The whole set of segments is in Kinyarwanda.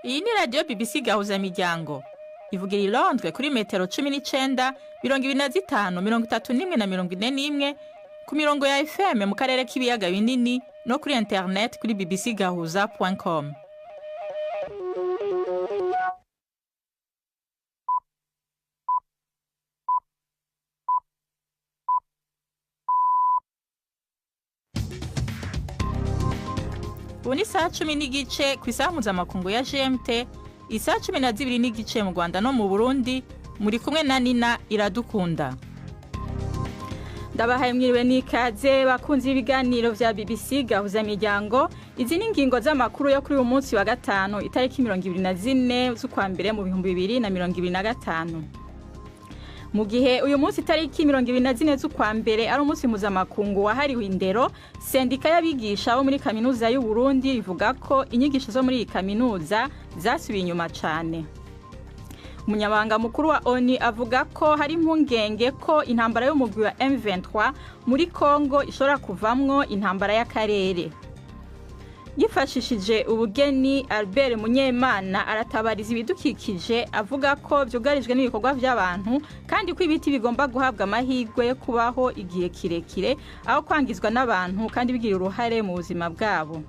Iyi ni radio BBC Gahuzamiryango. Ivugira i Londres kuri metero 19, 25, 31 na 41 ku mirongo ya FM mu karere k'ibiyaga binini no kuri internet kuri bbcgahuza.com. Buni saa 10 n'igice ku isaha mpuzamakungu ya GMT, isaa 12 n'igice mu Rwanda no mu Burundi, muri kumwe na Nina Iradukunda. Ndabahaye mwiriwe n'ikaze bakunzi ibiganiro vya BBC Gahuzamiryango. Izi ni ingingo z'amakuru yo kuri uyu munsi wa gatanu itariki 24 z'ukwa mbere mu 2025. Mu gihe uyu munsi tariki 24 z'ukwa mbere ari umunsi mpuzamakungu wahariwe indero, sendika y'abigisha bo muri kaminuza y'u Burundi ivuga ko inyigisho zo muri iyi kaminuza zasubiye inyuma cyane. Umunyabanga mukuru wa ONU avuga ko hari impungenge ko intambara y'umugwi wa M23 muri Kongo ishobora kuvamwo intambara y'akarere. Yifashishije ubugeni, Albert Munyemana aratabariza ibidukikije avuga ko byugarijwe n'ibikorwa by'abantu kandi ko ibiti bigomba guhabwa amahirwe yo kubaho igihe kirekire aho kwangizwa n'abantu kandi bigira uruhare mu buzima bwabo.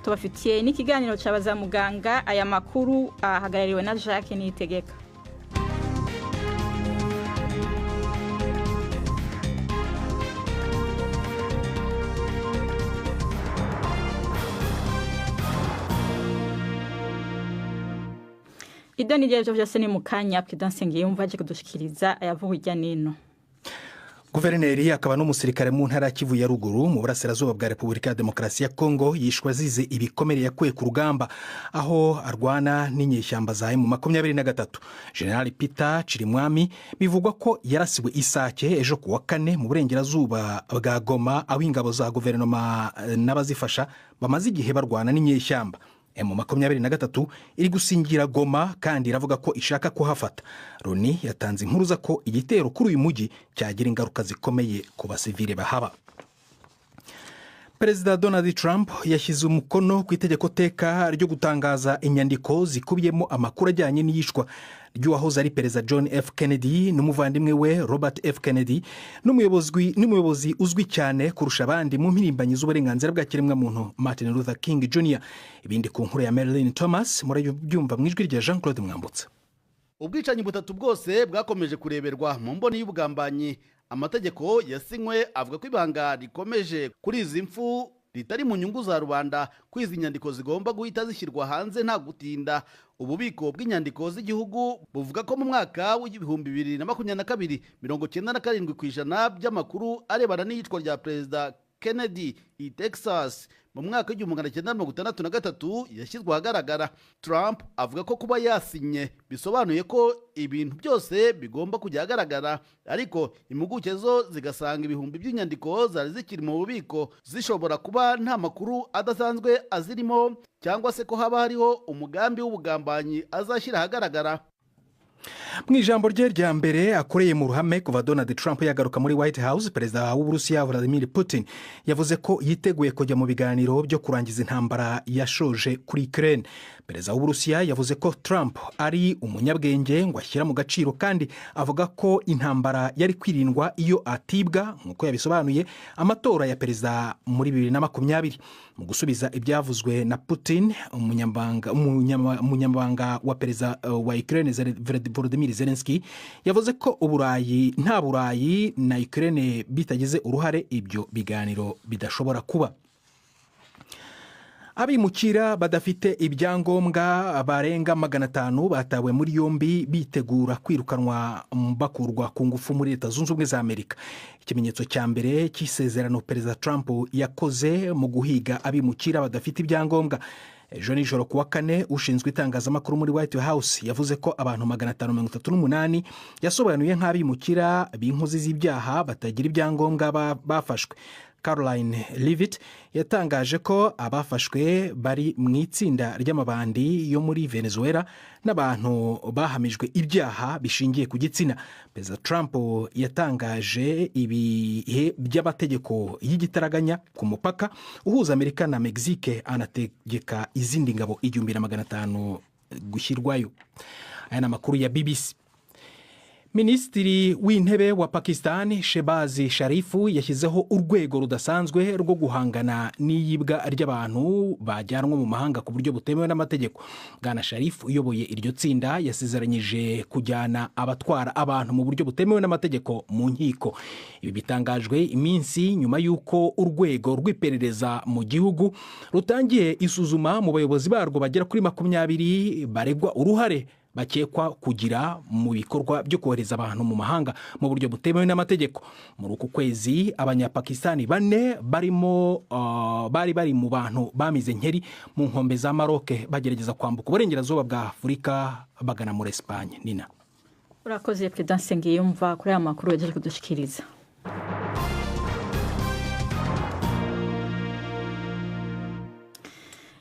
Tubafitiye n'ikiganiro cyabaza muganga. Aya makuru ahagarariwe na Jacques Niyitegeka. Idoni ryejo byose ni mukanya Prudence Ngiyumva aje kudushikiriza ayavuga ijya nino. Guverineri akaba n'umusirikare mu ntara ya Kivu ya ruguru mu burasirazuba bwa Repubulika ya Demokarasi ya Kongo yishwe azize ibikomere yakuye ku rugamba aho arwana n'inyeshyamba za M23. General Peter Chirimwami bivugwa ko yarasiwe Isake ejo ku wa kane mu burengerazuba bwa Goma aho ingabo za guverinoma n'abazifasha bamaze igihe barwana n'inyeshyamba. M23 iri gusingira Goma kandi iravuga ko ishaka kuhafata. Loni yatanze impuruza ko igitero kuri uyu mujyi cyagira ingaruka zikomeye ku basivile bahaba. Perezida Donald Trump yashyize umukono ku itegeko teka ryo gutangaza inyandiko zikubiyemo amakuru ajyanye n'iyishwa ry'uwahoze ari Perezida John F. Kennedy n'umuvandimwe we Robert F. Kennedy n'umuyobozi uzwi cyane kurusha abandi mu mpirimbanyi z'uburenganzira bwa kiremwamuntu Martin Luther King Jr. Ibindi ku nkuru ya Marilyn Thomas murabyumva mu ijwi rya Jean Claude Mwambutsa. Ubwicanyi butatu bwose bwakomeje kureberwa mu mboni y'ubugambanyi. Amategeko yasinywe avuga ko ibanga rikomeje kuri izi mfu ritari mu nyungu za rubanda, kwiza inyandiko zigomba guhita zishyirwa hanze nta gutinda. Ububiko bw'inyandiko z'igihugu buvuga ko mu mwaka w'ibihumbi 2022 97% by'amakuru arebana n'iyicwa rya Perezida Kennedy i Texas mu mwaka w'1963 yashyizwe ahagaragara. Trump avuga ko kuba yasinye bisobanuye ko ibintu byose bigomba kujya ahagaragara, ariko impuguke zo zigasanga ibihumbi by'inyandiko zari zikiri mu bubiko zishobora kuba nta makuru adasanzwe azirimo, cyangwa se ko haba hariho umugambi w'ubugambanyi azashyira ahagaragara. Mu ijambo rye rya mbere akoreye mu ruhame kuva Donald Trump yagaruka muri White House, Perezida w'Uburusiya Vladimir Putin yavuze ko yiteguye kujya mu biganiro byo kurangiza intambara yashoje kuri Ukraine. Perezida w'Uburusiya yavuze ko Trump ari umunyabwenge ngo ashyira mu gaciro kandi avuga ko intambara yari kwirindwa iyo atibwa nk'uko yabisobanuye amatora ya perezida muri 2020. Mu gusubiza ibyavuzwe na Putin, umunyamabanga wa perezida wa Ukraine Volodymyr Zelensky yavuze ko nta Burayi na Ukraine bitagize uruhare ibyo biganiro bidashobora kuba. Abimukira badafite ibyangombwa barenga 500 batawe muri yombi bitegura kwirukanwa bakurwa ku ngufu muri Leta Zunze Ubumwe za Amerika. Ikimenyetso cya mbere cy'isezerano Perezida Trump yakoze mu guhiga abimukira badafite ibyangombwa. Ejo nijoro ku wa kane ushinzwe itangazamakuru muri White House yavuze ko abantu 538 yasobanuye nk'abimukira b'inkozi z'ibyaha batagira ibyangombwa bafashwe Caroline Leavitt yatangaje ko abafashwe bari mu itsinda ry'amabandi yo muri Venezuela n'abantu bahamijwe ibyaha bishingiye ku gitsina. Perezida Trump yatangaje ibihe by'amategeko y'igitaraganya ku mupaka uhuza Amerika na Mexique, anategeka izindi ngabo 1,500 gushyirwayo. Aya ni amakuru ya BBC. Minisitiri w'intebe wa Pakistan Shehbaz Sharif yashyizeho urwego rudasanzwe rwo guhangana n'iyibwa ry'abantu bajyanwa mu mahanga ku buryo butemewe n'amategeko. Bwana Sharif uyoboye iryo tsinda yasezeranyije kujyana abatwara abantu mu buryo butemewe n'amategeko mu nkiko. Ibi bitangajwe iminsi nyuma y'uko urwego rw'iperereza mu gihugu rutangiye isuzuma mu bayobozi barwo bagera kuri 20 baregwa uruhare bakekwa kugira mu bikorwa byo kohereza abantu mu mahanga mu buryo butemewe n'amategeko. Muri uku kwezi abanyapakistani 4 bari mu bantu bamize nkeri mu nkombe za Maroc bagerageza kwambuka uburengerazuba bwa Afurika bagana muri Espagne. Nina, urakoze Prudence Ngiyumva kuri aya makuru yaje kudushikiriza.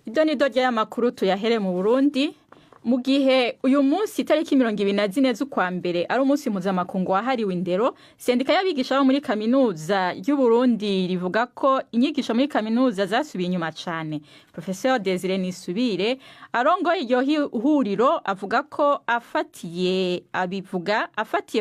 Idonido ry'aya makuru tuyahere mu Burundi. Mu gihe uyu munsi itariki 24 z'ukwa mbere ari umunsi mpuzamakungu wahariwe indero, sendika y'abigisha bo muri kaminuza y'u Burundi rivuga ko inyigisho muri kaminuza zasubiye inyuma cyane. Professeur Desire Nisubire arongoye iryo huriro avuga ko afatiye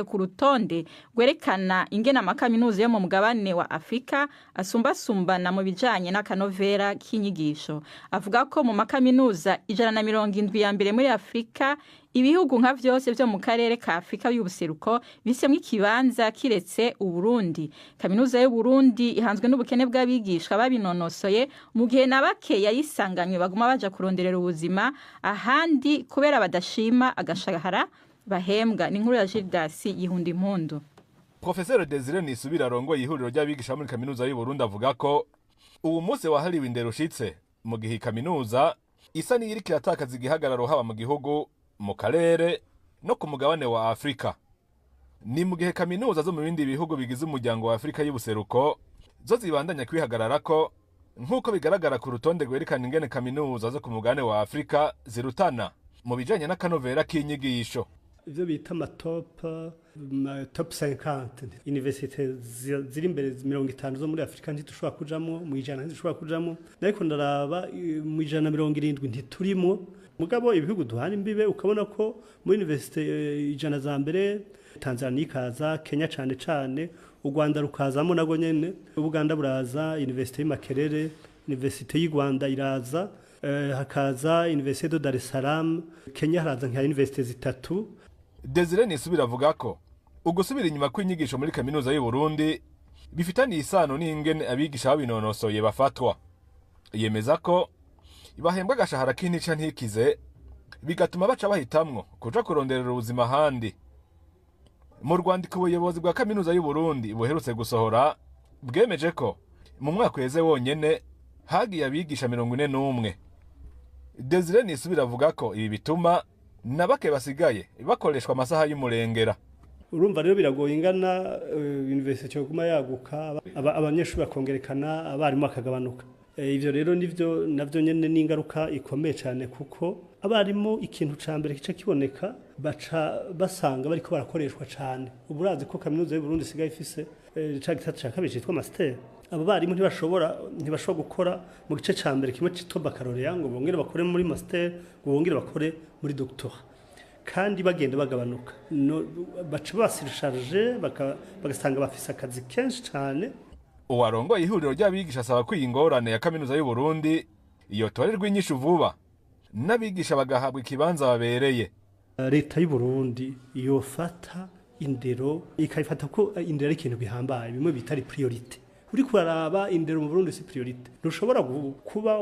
ku rutonde gwerekana ingena amakaminuza yo mu mugabane wa Afrika asumbasumbana mu bijanye n'akanovera k'inyigisho. Avuga ko mu makaminuza 170 ya mbere muri Afrika ibihugu nka vyose byo mu karere ka Afrika y'ubuseruko bisemwe ikibanza kiretse u Burundi. Kaminuza y'u Burundi ihanzwe n'ubukene bw'abigisha babinonosoye mu gihe nabake yayisanganywe baguma baja kuronderera ubuzima ahandi kubera badashima agashahara bahembwa. Ni nkuru ya Gildas Yihunda Impundu. Professeur Desire Nisubira arongoye ihuriro ry'abigisha muri kaminuza y'u Burundi avuga ko ubu munsi wahariwe indero ushitse mu gihe kaminuza isa n'iriko iratakaza igihagararo haba mu gihugu, mu karere no ku mugabane wa Afrika. Ni mu gihe kaminuza zo mu bindi bihugu bigize umuryango wa Afrika y'ubuseruko zo zibandanya kwihagararako nk'uko bigaragara ku rutonde gwerekana ingene kaminuza zo ku mugabane wa Afrika zirutana mu bijanye n'akanovera k'inyigisho. Ivyo bita top 50 universite ziri imbere 50 zo muri Afrika ntitushobora kujamo, mu ijana ntitushobora kujamo, ariko ndaraba mu 170 ntiturimo. Mugabo ibihugu duhana imbibe ukabona ko mu universite 100 za mbere Tanzania ikaza, Kenya cane, u Rwanda rukazamo nago nyene, Uganda buraza, universite y'Makerere, universite y'u Rwanda iraza, hakaza universite de Dar es Salaam, Kenya haraza nka universite zitatu. Desire Nisubira avuga ko ugusubira inyuma kw'inyigisho muri kaminuza y'u Burundi bifitaniye isano n'ingene abigisha babinonosoye bafatwa. Yemeza ko bahembwa agashahara k'intica ntikize bigatuma baca bahitamwo kuja kuronderera ubuzima handi. Mu rwandiko ubuyobozi bwa kaminuza y'u Burundi buherutse gusohora bwemeje ko mu mwaka uheze wonyene hagiye abigisha 41. Desire Nisubira avuga ko ibi bituma nabake basigaye bakoreshwa amasaha y'umurengera. Urumva rero biragoye ingana universite cyo kuma yaguka abanyeshuri bakongerekana abarimu akagabanuka. Ivyo rero navyo nyene n'ingaruka ikomeye cyane kuko abarimu ikintu ca mbere kica kiboneka baca basanga bariko barakoreshwa cyane. Uburazi ko kaminuza y'u Burundi sigaye ifise ca gitatu ca kabiri citwa master. Abo barimu ntibashobora gukora mu gice ca mbere kimwe citwa baccalaureat ngo bongere bakore muri master, ngo bongere bakore muri doctorat. Kandi bagenda bagabanuka. Baca basircharge bagasanga bafise akazi kenshi cyane. Uwarongoye ihuriro ry'abigisha asaba ko ingorane ya kaminuza y'u Burundi iyo torerwa inyishu vuba n'abigisha bagahabwa ikibanza babereye. Leta y'u Burundi yofata indero ikayifata ko indero ikintu bihambaye bimwe bitari priority. Uri kuraraba indero mu Burundi si priority. Ntushobora kuba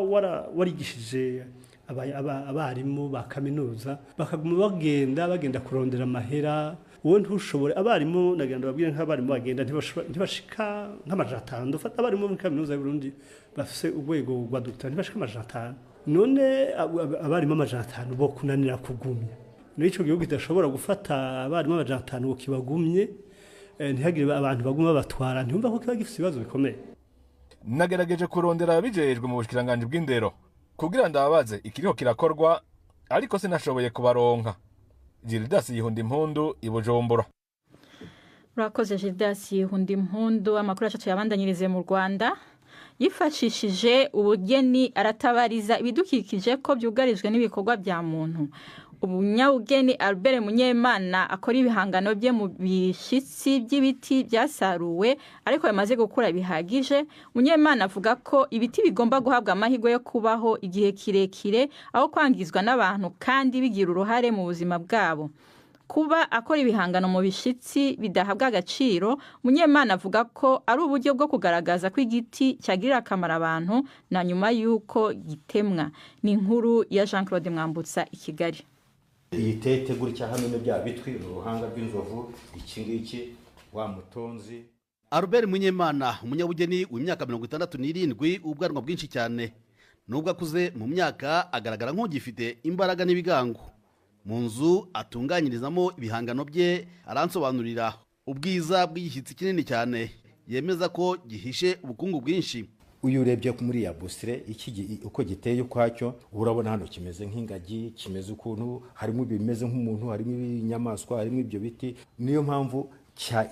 warigishije abarimu ba kaminuza bakaguma bagenda kurondera amahera. Uwo ntushobore abarimu nagenda babwire nk'abarimu bagenda ntibashika nk'amajana 5. Dufata abarimu muri kaminuza y'u Burundi bafise urwego rwa doctor ntibashika amajana 5. None abarimu amajana 5 bo kunanira kugumya. Nico gihugu kidashobora gufata abarimu amajana 5 ukibagumye ntihagire abantu baguma batwara ntumva ko kiba gifite ibibazo bikomeye. nagerageje kurondera abijejwe mu bushikiranganje bw'indero kugira ndababaze ikiriho kirakorwa ariko sinashoboye kubaronka. Gildas Yihunda Impundu i Bujumbura. Urakoze Gildas Yihunda Impundu. Amakuru yacu yabandanyirize mu Rwanda. Yifashishije ubugeni aratabariza ibidukikije ko byugarijwe n'ibikorwa bya muntu. Umunyabugeni Albert Munyemana akora ibihangano bye mu bishitsi by'ibiti byasaruwe ariko bimaze gukura bihagije. Munyemana avuga ko ibiti bigomba guhabwa amahirwe yo kubaho igihe kirekire aho kwangizwa n'abantu kandi bigira uruhare mu buzima bwabo. Kuba akora ibihangano mu bishitsi bidahabwa agaciro, Munyemana avuga ko ari uburyo bwo kugaragaza ko igiti cyagirira akamaro abantu na nyuma y'uko gitemwa. Ni inkuru ya Jean-Claude Mwambutsa i Kigali. Iyi tete gutya hano ne bya bitwi uruhanga rw'inzovu iki ngiki wa mutonzi. Albert Munyemana umunyabugeni w'imyaka 67 ubwanwa bwinshi cyane. Nubwo akuze mu myaka agaragara nk'ugifite imbaraga n'ibigango. Mu nzu atunganyirizamo ibihangano bye aransobanurira ubwiza bw'igishyitsi kinini cyane yemeza ko gihishe ubukungu bwinshi. Uyu urebye muri ya busire iki uko giteye kwacyo urabona hano kimeze nk'ingagi, kimeze ukuntu harimo bimeze nk'umuntu, harimo inyamaswa, harimo ibyo biti. Niyo mpamvu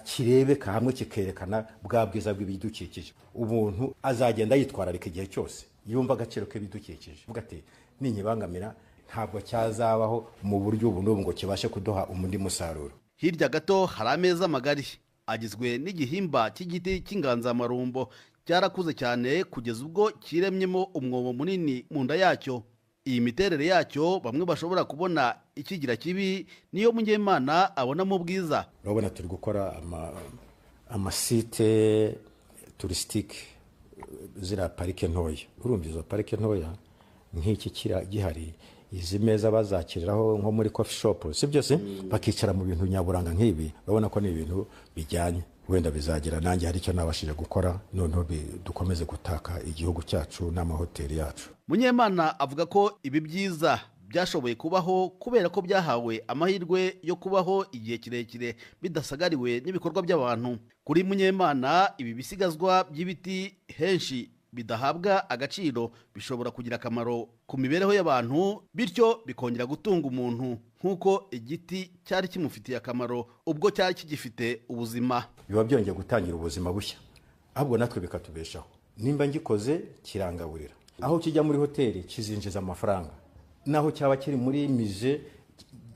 kirebeka hamwe kikerekana bwa bwiza bw'ibidukikije. Ubuntu azagenda yitwararika igihe cyose yumva agaciro k'ibidukikije. Vuga ati ninyibangamira ntabwo cyazabaho mu buryo ubu n'ubu ngo kibashe kuduha umundi musaruro. Hirya gato hari ameza magari agizwe n'igihimba cy'igiti cy'inganzamarumbo cyarakuze cyane kugeza ubwo kiremyemo umwobo munini mu nda yacyo. Iyi miterere yacyo bamwe bashobora kubona ikigira kibi niyo Munyemana abonamo ubwiza. Urabona turi gukora amasite touristique zira parike ntoya. Urumva izo parike ntoya nk'iki gihari izi meza bazakiriraho nko muri coffee shop si byose bakicara mu bintu nyaburanga nk'ibi. Urabona ko ni ibintu bijyanye wenda bizagira nanjye hari icyo nabashije gukora noneho dukomeze gutaka igihugu cyacu n'amahoteli yacu. Munyemana avuga ko ibi byiza byashoboye kubaho kubera ko byahawe amahirwe yo kubaho igihe kirekire bidasagariwe n'ibikorwa by'abantu. Kuri Munyemana ibi bisigazwa by'ibiti henshi bidahabwa agaciro bishobora kugira akamaro ku mibereho y'abantu bityo bikongera gutunga umuntu nk'uko igiti cyari kimufitiye akamaro ubwo cyari kigifite ubuzima. Biba byongeye gutangira ubuzima bushya ahubwo natwe bikatubeshaho. Nimba ngikoze kirangaburira, aho kijya muri hoteli kizinjiza amafaranga, naho cyaba kiri muri mize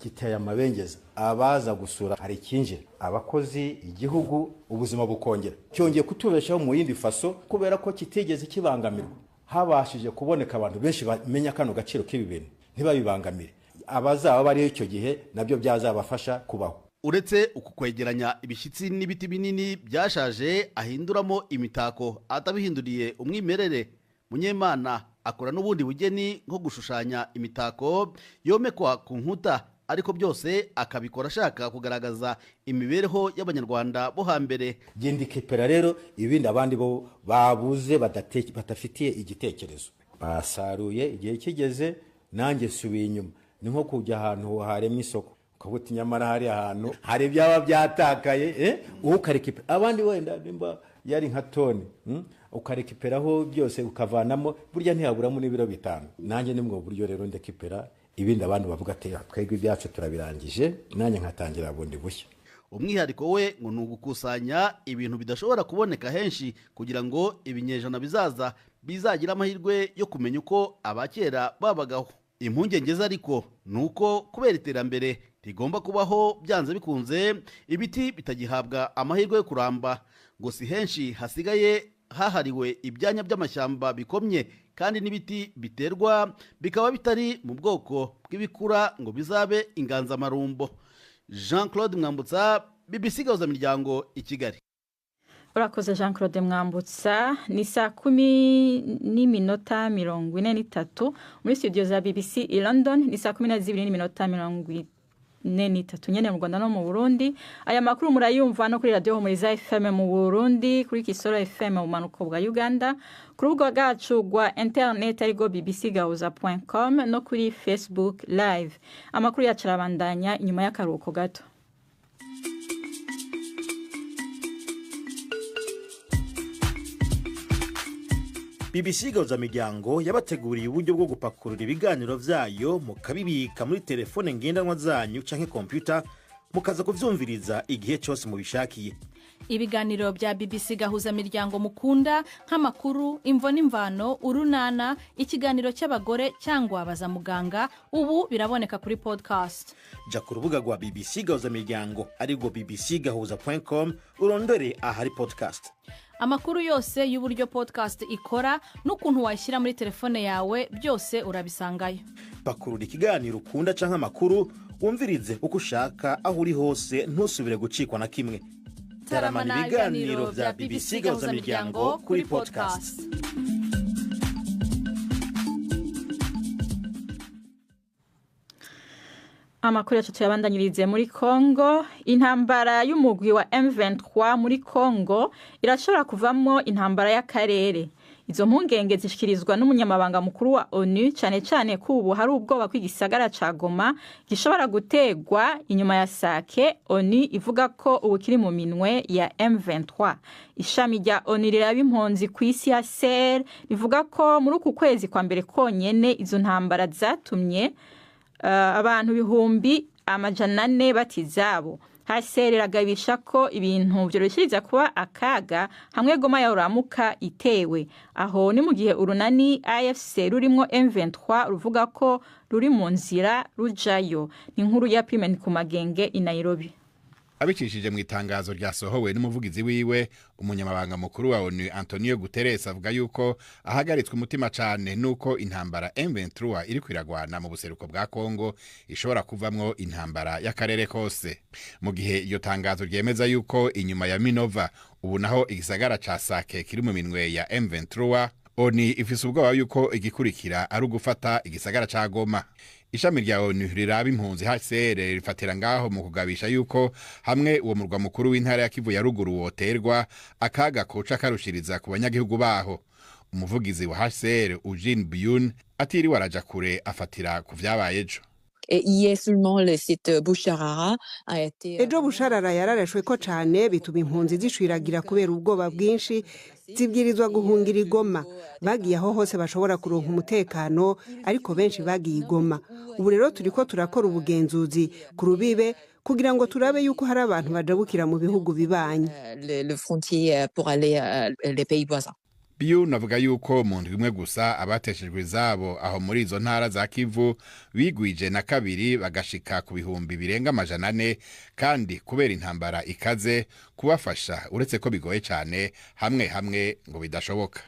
giteye amabengeza abaza gusura hari kinje abakozi igihugu ubuzima bukongera cyongeye kutubeshaho mu yindi faso kubera ko kitegeze kibangamirwa. Habashije kuboneka abantu benshi bamenya kano gaciro k'ibintu ntibabibangamire, abazaba bari icyo gihe nabyo byazabafasha kubaho. Uretse uku kwegeranya ibishyitsi n'ibiti binini byashaje ahinduramo imitako atabihinduriye umwimerere, Munyemana akora n'ubundi bugeni nko gushushanya imitako yomekwa ku nkuta, ariko byose akabikora ashaka kugaragaza imibereho y'abanyarwanda bo hambere. Gendikepera rero ibindi abandi bo babuze batafitiye igitekerezo basaruye igihe kigeze nanjye subiye inyuma. Ni nko kujya ahantu haremye isoko ukabuta nyamara hari ahantu hari byaba byatakaye ukarekipera abandi wenda nimba yari nka toni ukarekiperaho byose ukavanamo burya ntiyaburamo n'ibiro 5. Nanjye nimwe buryo rero ndekipera ibindi abandi bavuga ati twegwe ibyacu turabirangije nanjye nkatangira bundi bushya. Umwihariko we ngo ni ugukusanya ibintu bidashobora kuboneka henshi kugira ngo ibinyejana bizaza bizagira amahirwe yo kumenya uko abakera babagaho. Impungenge ariko nuko kubera iterambere rigomba kubaho byanze bikunze ibiti bitagihabwa amahirwe yo kuramba, ngo si henshi hasigaye hahariwe ibyanya by'amashyamba bikomye kandi n'ibiti biterwa bikaba bitari mu bwoko bw'ibikura ngo bizabe inganzamarumbo. Jean-Claude Mwambutsa, BBC Gahuzamiryango i Kigali. Urakoze Jean-Claude Mwambutsa. Ni 10:43 muri studio za BBC i London, ni 12:43 nyene mu Rwanda no mu Burundi. Aya makuru murayumva no kuri radio Humuriza FM mu Burundi, kuri Kisoro FM mu manuko bwa Uganda, ku rubuga rwacu rwa internet arigo bbcgahuza.com no kuri Facebook live. Amakuru yacu arabandanya inyuma y'akaruhuko gato. BBC Gahuzamiryango yabateguriye uburyo bwo gupakurura ibiganiro vyayo mukabibika muri telefone ngendanwa zanyu canke computer mukaza kuvyumviriza igihe cyose mubishakiye. Ibiganiro bya BBC Gahuzamiryango mukunda nk'amakuru, imvo n'imvano, urunana, ikiganiro cy'abagore cyangwa abaza muganga ubu biraboneka kuri podcast. Ja ku rubuga rwa BBC Gahuzamiryango ariko bbcgahuza.com urondore ahari podcast. Amakuru yose y'uburyo podcast ikora n'ukuntu wayishyira muri telefone yawe byose urabisangayo. Pakurura ikiganiro ukunda canke amakuru wumvirize uko ushaka aho uri hose ntusubire gucikwa na kimwe. Taramana ibiganiro vya BBC Gahuzamiryango kuri podcast. Amakuru yacu tuyabandanyirize muri Kongo. Intambara y'umugwi wa M23 muri Kongo irashobora kuvamo intambara y'akarere. Izo mpungenge zishikirizwa n'umunyamabanga mukuru wa ONU cyane cyane ko ubu hari ubwoba kw'igisagara ca Goma gishobora gutegwa inyuma ya Sake. ONU ivuga ko ubu kiri mu minwe ya M23. Ishami rya ONU riraba impunzi ku isi ya SER rivuga ko muri uku kwezi kwa mbere konyene izo ntambara zatumye abantu bihumbi 400 batizabo. HCR iragabisha ko ibintu byoroshiriza kuba akaga hamwe Goma ya uramuka itewe. Aho ni mu gihe urunani AFC rurimo M23 ruvuga ko ruri mu nzira rujayo. Ni inkuru ya Prime Ndikumagenge i Nairobi. Abicishije mu itangazo ryasohowe n'umuvugizi wiwe umunyamabanga mukuru wa ONU Antonio Guterres avuga yuko ahagaritswe umutima cyane nuko intambara M23 iri kwiragwana mu buseruko bwa Kongo ishobora kuvamwo intambara y'akarere kose. Mu gihe iyo tangazo ryemeza yuko inyuma ya Minova ubu naho igisagara ca Sake kiri mu minwe ya M23, ONU ifise ubwoba yuko igikurikira ari ugufata igisagara ca Goma. Ishami rya ONU riraba impunzi HCR rifatira ngaho mu kugabisha yuko hamwe uwo murwa mukuru w'intara ya Kivu ya ruguru woterwa akaga koca karushiriza ku banyagihugu baho. Umuvugizi wa HCR Eugene Buyun atiri waraja kure afatira ku vyabaye ejo. Ejo Busharara yararashwe ko cane bituma impunzi zishwiragira kubera ubwoba bwinshi zibwirizwa guhungira Goma. Bagiye aho hose bashobora kuronka umutekano ariko benshi bagiye Goma. Ubu rero turiko turakora ubugenzuzi ku rubibe kugira ngo turabe yuko hari abantu badabukira mu bihugu bibanye. Biyu navuga yuko mu ndwi imwe gusa abateshejwe zabo aho muri izo ntara za Kivu bigwije na kabiri bagashika ku bihumbi birenga 400 kandi kubera intambara ikaze kubafasha uretse ko bigoye cyane hamwe ngo bidashoboka.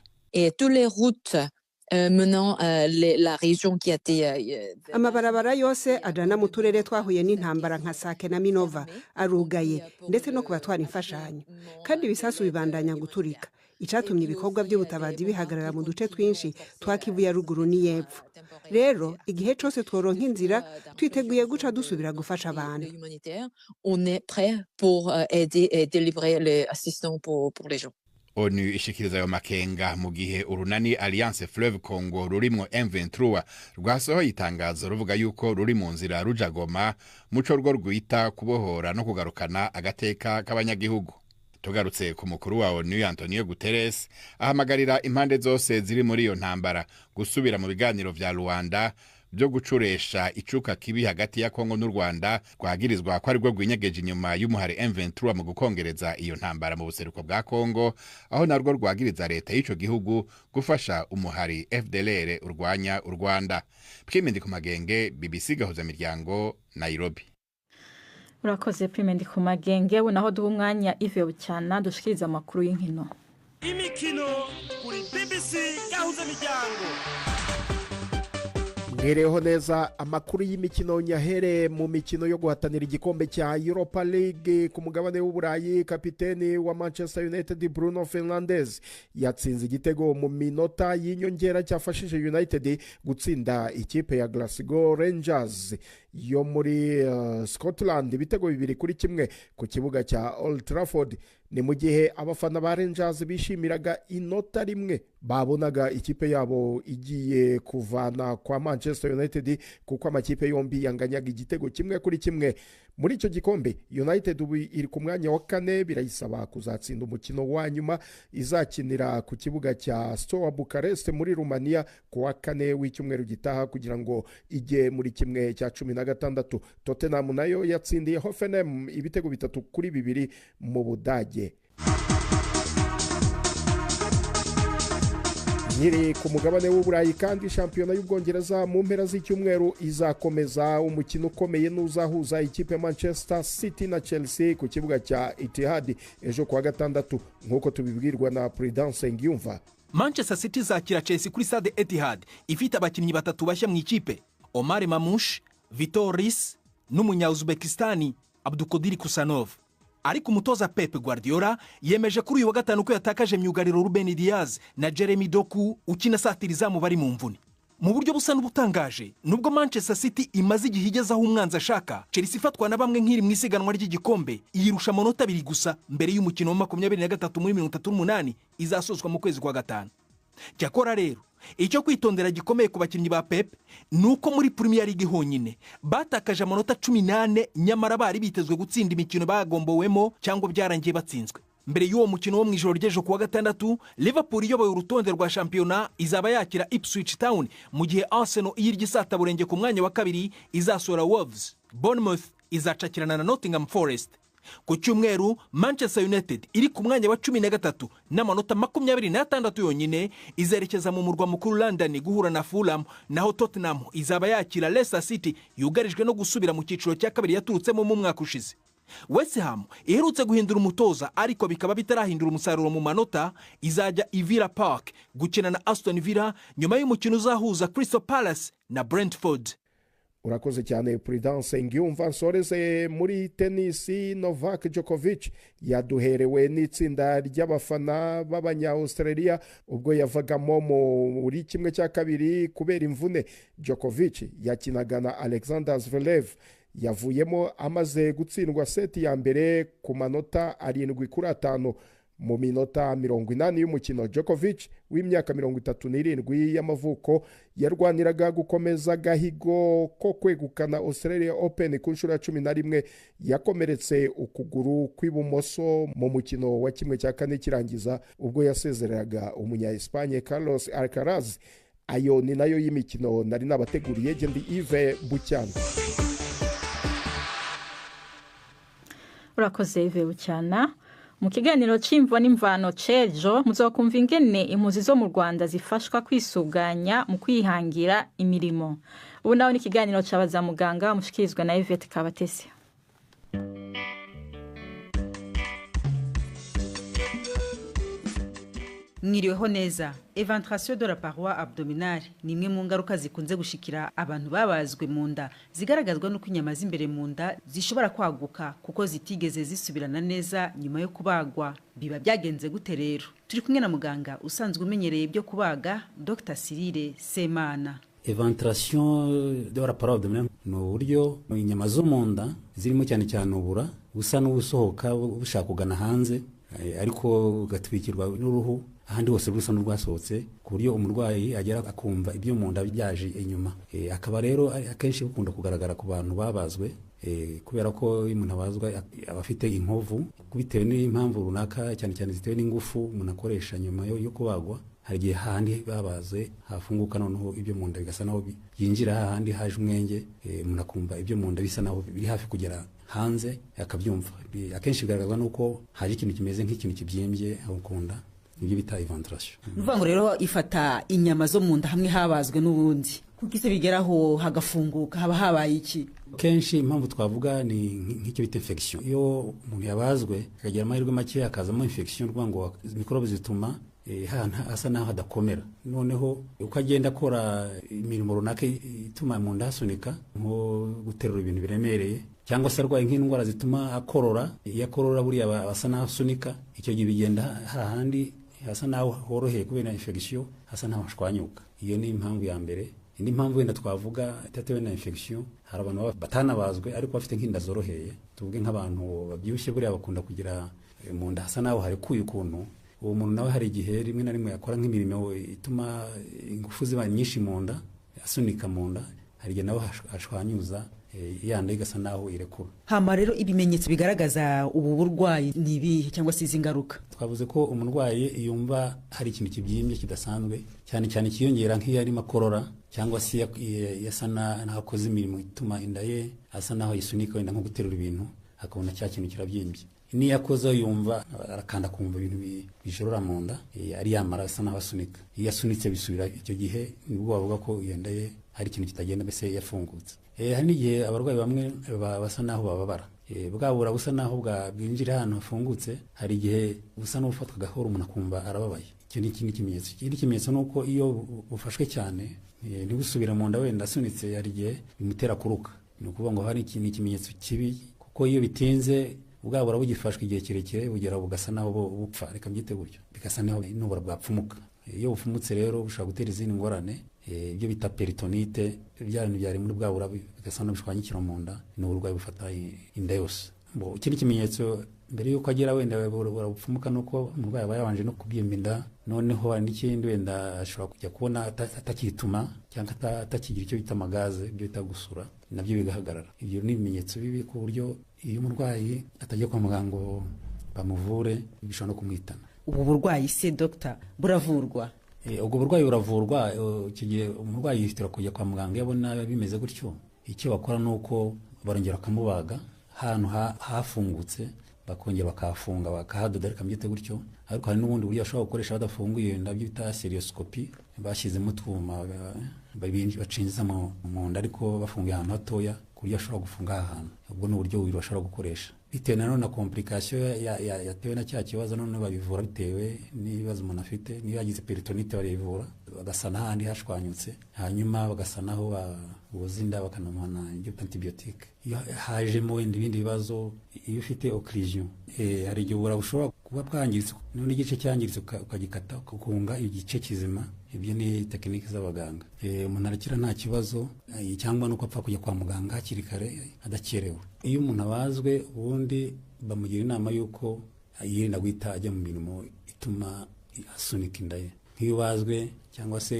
La région qui a été amabarabara yose ajana mu turere twahuye n'intambara nka Sake na Minova arugaye ndetse no kubatwara imfashanyo kandi bisasu bibandanya guturika. Icatumye ibikorwa by'ubutabazi bihagarara mu duce twinshi twa Kivu ya ruguru ni y'epfo. Rero igihe cyose tworonka inzira twiteguye guca dusubira gufasha abantu. On est prêt pour aider et délivrer les assistants pour les gens. ONU ishikiriza ayo makenga mu gihe urunani Alliance Fleuve Congo rurimo M23 rwasohoye itangazo ruvuga yuko ruri mu nzira ruja Goma muco rwo rwita kubohora no kugarukana agateka k'abanyagihugu. Tugarutse ku mukuru wa ONU Antonio Guterres ahamagarira impande zose ziri muri iyo ntambara gusubira mu biganiro vya Rwanda byo gucuresha icuka kibi hagati ya Kongo n'u Rwanda kwagirizwa ko ari rwo rwinyegeje inyuma y'umuhari M23 mu gukongereza iyo ntambara mu buseruko bwa Kongo, aho narwo rwagiriza leta y'ico gihugu gufasha umuhari FDLR urwanya u Rwanda. Prime Ndikumagenge, BBC Gahuzamiryango, Nairobi. Urakoze Prime Ndikumagenge. Naho duha umwanya Ive Bucyana dushikiriza amakuru y'inkino. Imikino kuri BBC Gahuzamiryango. Mwereho neza amakuru y'imikino nyahere mu mikino yo guhatanira igikombe cya Europa League ku mugabane w'Uburayi. Kapiteni wa Manchester United Bruno Fernandes yatsinze igitego mu minota y'inyongera cyafashije United gutsinda ikipe ya Glasgow Rangers yo muri Scotland ibitego 2-1 ku kibuga cya Old Trafford. ni mu gihe abafana ba Rangers bishimiraga inota rimwe babonaga ikipe yabo igiye kuvana kwa Manchester United kuko amakipe yombi yanganyaga igitego 1-1 muri icyo gikombe. United ubu iri ku mwanya wa 4 birayisaba kuzatsinda umukino wa nyuma izakinira ku kibuga cya Steaua Bucharest muri Romania ku wa 4 w'icyumweru gitaha kugira ngo ijye muri kimwe cya 16. Tottenham nayo yatsindiye Hoffenheim ibitego 3-2 mu Budage. Nyiri ku mugabane w'Uburayi kandi shampiyona y'Ubwongereza mu mpera z'icyumweru izakomeza umukino ukomeye n'uzahuza ikipe Manchester City na Chelsea ku kibuga cya Etihad ejo kuwa 6 nk'uko tubibwirwa na Prudence Ngiyumva. Manchester City zakira Chelsea kuri stade Etihad ifite abakinnyi batatu bashya mu ikipe: Omar Mamouche, Vitor Ris n'umunya-Uzbekistani Abdukodir Kusanov. Ariko umutoza Pep Guardiola yemeje kuri uyu wa 5 ko yatakaje myugariro Ruben Diaz na Jeremy Doku ukina satiriza mu bari mu mvune. Mu buryo busa n'ubutangaje, nubwo Manchester City imaze igihe igezaho umwanzi ashaka, Chelsea ifatwa na bamwe nk'iri mu isiganwa ry'igikombe yirusha amanota 2 gusa mbere y'umukino wa 23 muri 38 izasozwa mu kwezi kwa 5. Cyakora rero icyo kwitondera gikomeye ku bakinnyi ba Pep nuko muri Premier League honyine batakaje amanota 18 nyamara bari bitezwe gutsinda imikino bagombowemo cyangwa byarangiye batsinzwe. Mbere y'uwo mukino wo mu ijoro ry'ejo kuwa 6, Liverpool iyoboye urutonde rwa shampiyona izaba yakira Ipswich Town, mu gihe Arsenal iyirya isataburenge ku mwanya wa 2 izasura Wolves. Bournemouth izacakirana na Nottingham Forest. Ku cyumweru Manchester United iri ku mwanya wa 13 n'amanota 26 yonyine izerekeza mu murwa mukuru London guhura na Fulham, naho Tottenham izaba yakira Leicester City yugarijwe no gusubira mu cyiciro cya 2 yaturutsemo mu mwaka ushize. West Ham iherutse guhindura umutoza ariko bikaba bitarahindura umusaruro mu manota, izajya i Villa Park gukina na Aston Villa nyuma y'umukino uzahuza Crystal Palace na Brentford. Urakoze cyane Prudence Ngiyumva. Nsoreze muri tenisi. Novak Djokovic yaduherewe n'itsinda ry'abafana b'abanya-Australia ubwo yavagamo muri kimwe cya 2 kubera imvune. Djokovic yakinaga na Alexander Zverev yavuyemo amaze gutsindwa seti ya mbere ku manota 7-5 mu minota 80 y'umukino. Djokovic w'imyaka 37 y'amavuko yarwaniraga gukomeza gahigo ko kwegukana Australia Open ku nshuro 11 yakomeretse ukuguru kw'ibumoso mu mukino wa kimwe cya 4 kirangiza ubwo yasezeraga umunya-Espagne Carlos Alcaraz. Ayo ni nayo y'imikino nari nabateguriye. Ndi Yves Bucyana. Urakoze Yves Bucyana. Mu kiganiro c'imvo n'imvano cejo muzokumva ingene impuzi zo mu Rwanda zifashwa kwisuganya mu kwihangira imirimo. Ubu naho ni ikiganiro c'abaza muganga mushikirizwa na Yvette Kabatesi. Mwiriweho neza. Eventration de la paroi abdominale ni imwe mu ngaruka zikunze gushikira abantu babazwe mu nda, zigaragazwa n'uko inyama z'imbere mu nda zishobora kwaguka kuko zitigeze zisubirana neza nyuma yo kubagwa. Biba byagenze gute rero? Turi kumwe na muganga usanzwe umenyereye ibyo kubaga, Dr Cyrille Semana. Eventration de la paroi abdominale ni uburyo inyama zo mu nda zirimo cyane cyane ubura busa n'ubusohoka bushaka kugana hanze, ariko gatwikirwa n'uruhu ahandi hose rusa n'urwasohotse ku buryo umurwayi agera akumva ibyo mu nda byaje inyuma. Akaba rero akenshi bikunda kugaragara ku bantu babazwe, kubera ko umuntu abazwa aba afite inkovu bitewe n'impamvu runaka, cyane cyane zitewe n'ingufu umuntu akoresha nyuma yo kubagwa. Hari igihe handi babaze hafunguka noneho ibyo mu nda bigasa naho yinjira handi haje umwenge, umuntu akumva ibyo mu nda bisa naho biri hafi kugera hanze akabyumva. Akenshi bigaragazwa nuko haje ikintu kimeze nk'ikintu kibyimbye aho kunda, ibyo bita eventration. Nuvango rero ifata inyama zo mu nda hamwe habazwe n'ubundi kuko ise bigeraho hagafunguka, haba habaye iki? Kenshi impamvu twavuga ni nk'icyo bita infection. Iyo umuntu yabazwe akagira amahirwe make akazamo infection, rwango mikorobe zituma asa naho hadakomera. Noneho uko agenda akora imirimo runaka ituma mu nda hasunika, nko guterura ibintu biremereye cyangwa se arwaye nk'indwara zituma akorora, iyo akorora buriya asa naho asunika, icyo gihe bigenda hahandi hasa naho horoheye kubera infection, hasa naho hashwanyuka. Iyo ni impamvu ya mbere. Indi mpamvu wenda twavuga itatewe na infection, hari abantu batanabazwe ariko bafite nk'inda zoroheye, tuvuge nk'abantu babyibushye buriya bakunda kugira mu nda hasa naho harekuye ukuntu uwo muntu nawe hari igihe rimwe na rimwe yakora nk'imirimo ituma ingufu ziba nyinshi mu nda asunika mu nda, hari igihe nawe hashwanyuza yanda igasa naho irekura. Hama rero ibimenyetso bigaragaza ubu burwayi ni ibihe cyangwa se izi ngaruka? Twavuze ko umurwayi yumva hari ikintu kibyimbye kidasanzwe cyane cyane kiyongera nk'iyo arimo akorora cyangwa se yasa n'akoze imirimo ituma inda ye asa naho yisunika wenda nko guterura ibintu akabona cya kintu kirabyimbye. Niyo akoze yumva arakanda kumva ibintu bijorora mu nda, ari yamara asa naho asunika. Iyo asunitse bisubira, icyo gihe nibwo bavuga ko yenda ye hari ikintu kitagenda mbese yafungutse. Hari n'igihe abarwayi bamwe basa naho bababara, bwabura busa naho bwinjira ahantu hafungutse, hari igihe busa n'ubufatwa gahoro umuntu akumva arababaye. Icyo ni ikindi kimenyetso. Ikindi kimenyetso ni uko iyo bufashwe cyane ntibusubira mu nda wenda asunitse, hari igihe bimutera kuruka. Ni ukuvuga ngo hari ikimenyetso kibi, kuko iyo bitinze bwabura bugifashwe igihe kirekire bugera bugasa naho bupfa, reka mbyite gutyo, bigasa naho n'ubura bwapfumuka. Iyo bufumutse rero bushobora gutera izindi ngorane, ibyo bita peritonite, bya bintu byari muri bwabura bigasa n'abishwanyikira mu nda, ni uburwayi bufata inda yose. Ikindi kimenyetso mbere yuko agera wenda burabupfumuka nuko umurwayi aba yabanje no kubyimba inda, noneho n'ikindi wenda ashobora kujya kubona atakituma cyangwa atakigira icyo bita amagaze, ibyo bita gusura, nabyo bigahagarara. Ibyo ni ibimenyetso bibi ku buryo iyo umurwayi atajya kwa muganga ngo bamuvure bishobora no kumwitana. Ubu burwayi se Dr. buravurwa? Ubwo burwayi buravurwa. Icyo gihe umurwayi yihitira kujya kwa muganga yabona bimeze gutyo. Icyo bakora ni uko barongera bakamubaga ahantu hafungutse, bakongera bakahafunga bakahadoda, reka mbyite gutyo. Ariko hari n'ubundi buryo bashobora gukoresha badafunguye, nabyo bita serioscopy, bashyizemo utwuma bacinjiza mu nda ariko bafunguye ahantu hatoya ku buryo ashobora gufunga ahantu. Ubwo ni uburyo bubiri bashobora gukoresha, bitewe na none na complication yatewe na cya kibazo. None babivura bitewe n'ibibazo umuntu afite. Niyo yagize peritonite barivura bagasa n'ahandi hashwanyutse, hanyuma bagasa naho buzinda bakanamuha ibyo antibiotique. Iyo hajemo wenda ibindi bibazo, iyo ufite occlusion, hari igihe ubura bushobora kuba bwangiritse, none igice cyangiritse ukagikata ukunga igice kizima. Ibyo ni tekinike z'abaganga. Umuntu arakira nta kibazo, cyangwa nuko apfa kujya kwa muganga hakiri kare adakerewe. Iyo umuntu abazwe ubundi bamugira inama y'uko yirinda guhita ajya mu mirimo ituma asunika inda ye. Nk'iyo ubazwe cyangwa se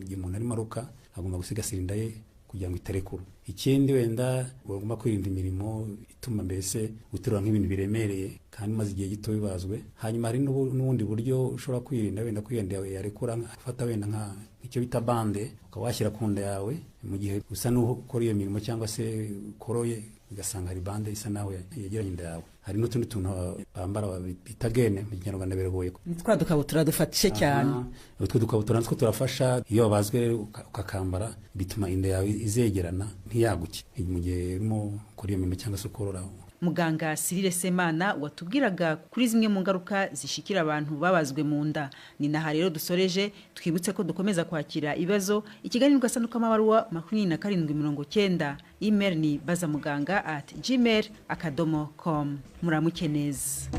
igihe umuntu arimo aruka, agomba gusigasira inda ye kugira ngo itarekura. Ikindi wenda ugomba kwirinda imirimo ituma mbese guterura nk'ibintu biremereye kandi maze igihe gito bibazwe. Hanyuma hari n'ubundi buryo ushobora kwirinda, wenda kwiyenda yarekura, ufata wenda nk'icyo bita bande ukawashyira ku nda yawe mu gihe usa n'ukora iyo mirimo cyangwa se ukoroye, ugasanga hari bande isa nawe yegeranye inda yawe. Hari n'utundi tuntu bambara bita gene, mu Kinyarwanda biragoye. Nitwa dukabutura dufatishe cyane. Utwo dukabutura natwo turafasha. Iyo wabazwe ukakambara bituma inda yawe izegerana ntiyaguke mu gihe urimo ukora iyo mirimo cyangwa se ukorora. Muganga Cyrille Semana watubwiraga kuri zimwe mu ngaruka zishikira abantu babazwe mu nda. Ni naha rero dusoreje, twibutse ko dukomeza kwakira ibibazo. Ikiganiro gasanduka amabaruwa 2790. Email ni bazamuganga@gmail.com. Muramuke neza.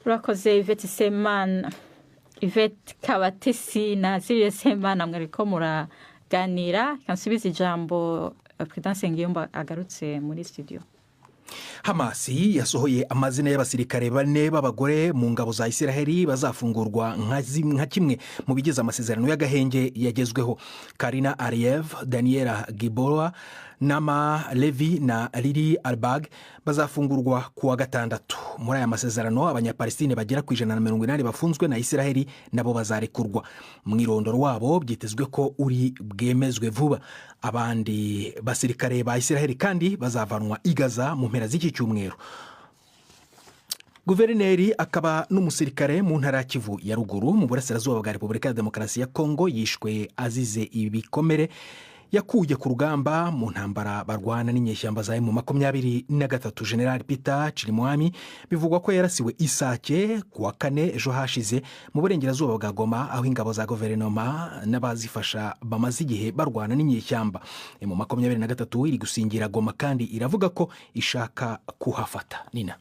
Urakoze Yvette Semana, Yvette Kabatesi na Cyrille Semana, mwariko muraganira. Kansubiza ijambo Prudence Ngiyomba agarutse muri studio. Hamasi yasohoye amazina y'abasirikare 4 b'abagore mu ngabo za Isiraheli bazafungurwa nka kimwe mu bigize amasezerano y'agahenge yagezweho. Karina Ariev, Daniela Gibora, Nama Levi na Lili Albag bazafungurwa kuwa gatandatu. Muri aya masezerano abanyapalestine bagera ku 180 bafunzwe na Isiraheli nabo bazarekurwa. Mwirondoro wabo byitezwe ko uri bwemezwe vuba. Abandi basirikare ba Isiraheli kandi bazavanwa i Gaza mu mpera z'iki cyumweru. Guverineri akaba n'umusirikare mu ntara ya Kivu ya ruguru mu burasirazuba bwa Repubulika ya Demokarasi ya Kongo yishwe azize ibikomere yakuye ku rugamba mu ntambara barwana n'inyeshyamba za M23. General Peter Chirimwami bivugwa ko yarasiwe Isake kuwa 4 ejo hashize mu burengerazuba bwa Goma, aho ingabo za guverinoma n'abazifasha bamaze igihe barwana n'inyeshyamba. M23 iri gusingira Goma kandi iravuga ko ishaka kuhafata. Nina.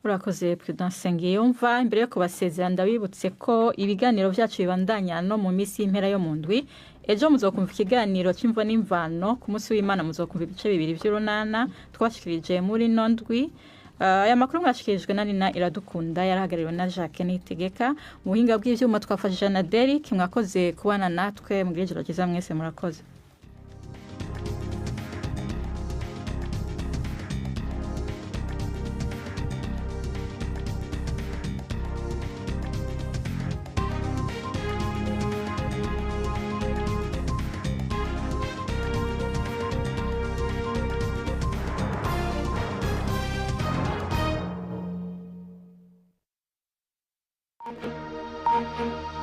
urakoze Prudence Ngiyumva. Imbere yo kubasezera ndabibutse ko ibiganiro byacu bibandanya no mu minsi y'impera yo mu ndwi. Ejo muzokumva ikiganiro cy'imvo n'imvano, ku munsi w'Imana muzokumva ibice bibiri by'urunana twashikirije muri nondwi. Aya makuru mwashikirijwe na Nina Iradukunda, yarahagarariwe na Jacques Nitegeka. Mu buhinga bw'ivyuma twafashije na Derek. Mwakoze kubana natwe, mugire ijoro ryiza mwese, murakoze. Thank you.